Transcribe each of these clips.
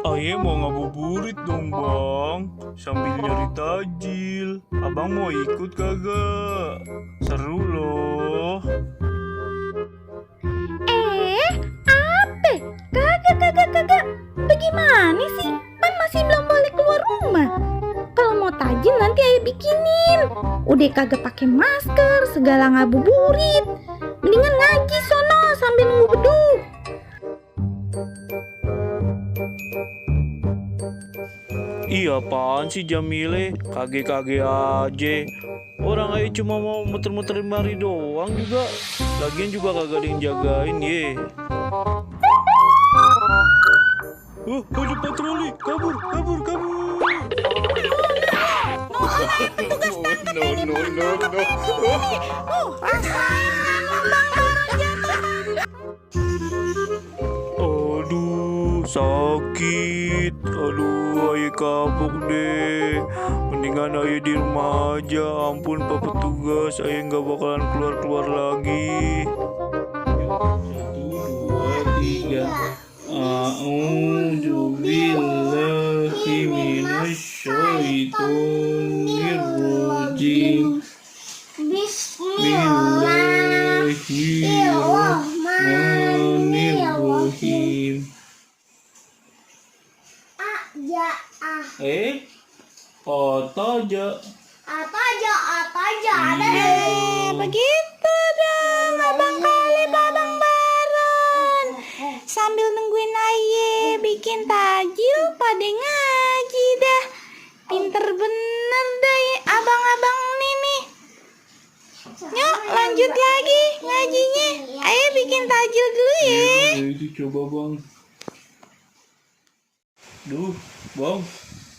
Aye mau ngabuburit dong bang, sambil nyari tajil. Abang mau ikut kagak? Seru loh. Apa? Kagak. Bagaimana sih? Pan masih belum boleh keluar rumah. Kalau mau tajil nanti ayah bikinin. Udah kagak pakai masker, segala ngabuburit. Mendingan ngaji sono sambil nunggu beduk. Iya apaan sih Jamile? Kage-kage aja. Orang aja cuma mau muter-muter mari doang juga. Lagian juga kagak ada yang jagain ye. Ada patroli, kabur. Aduh, sakit. Aduh, ayah kapok deh. Mendingan ayah di rumah aja. Ampun Pak Petugas, ayah nggak bakalan keluar lagi. 1, 2, 3. A'udzu billahi minasyaitonir rajim. Bismillahirrahmanirrahim. Begitu dong, Abang Khalid, Abang Baron. Sambil nungguin ayah bikin tajil pada ngaji dah. Pinter bener deh abang-abang nih. Yuk lanjut lagi ngajinya. Ayah bikin tajil dulu ya. Itu coba bang. Duh bang,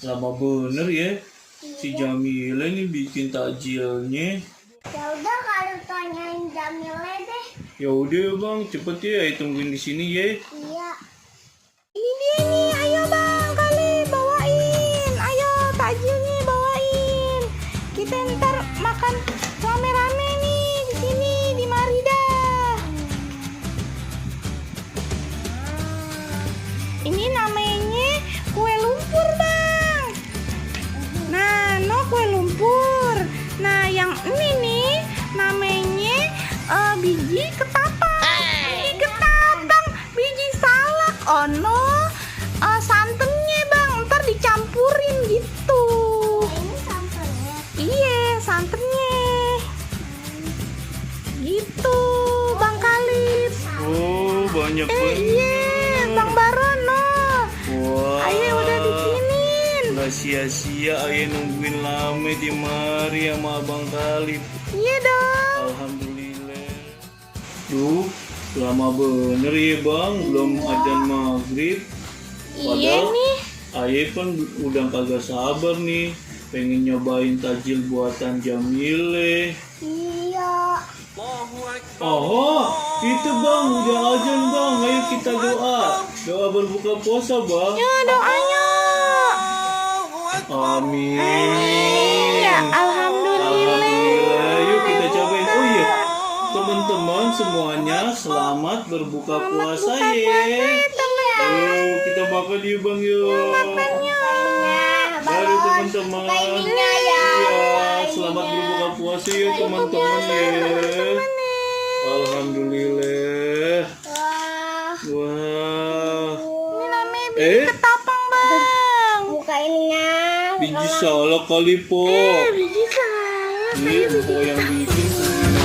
lama bener ya. Si Jamila nih bikin takjilnya. Ya udah kalau tanyain Jamila deh. Ya udah bang, cepet ya, tungguin di sini ya. Iya. Ini dia nih, ayo Bang Khalid bawain. Ayo takjilnya bawain. Kita ntar makan rame-rame nih di sini di Marida. Ini namanya kue lumpur Bang. Nah, kue lumpur. Nah, yang ini nih namanya biji ketapang. Biji ketapang, biji salak. Oh no, santannya Bang, ntar dicampurin gitu. Ini sampelnya. Iya, santannya. Gitu, Bang Khalid. Oh banyak banget. Iya, Bang Baron no. Wah. Ayo udah bikinin. Nggak sia-sia ayah nungguin lama di mari sama Abang Khalid. Iya dong. Alhamdulillah. Duh, lama bener ya bang, belum adzan maghrib. Iya nih. Ayah kan udah kagak sabar nih, pengen nyobain tajil buatan Jamile. Iya. Oh, itu bang, udah adzan bang, ayo kita doa berbuka puasa bang. Ya doanya. Amin. Ya alhamdulillah. Alhamdulillah, yuk kita cobain. Oh iya, teman-teman semuanya selamat berbuka puasa ya. Ayo kita makan yuk bang yuk. Baru teman-teman. Iya, selamat berbuka puasa ya teman-teman ya. Alhamdulillah. Wah. Ini namanya biji ketapang Bang. Bukainnya. Biji salak kali po. Biji salak. Ini yang bikin.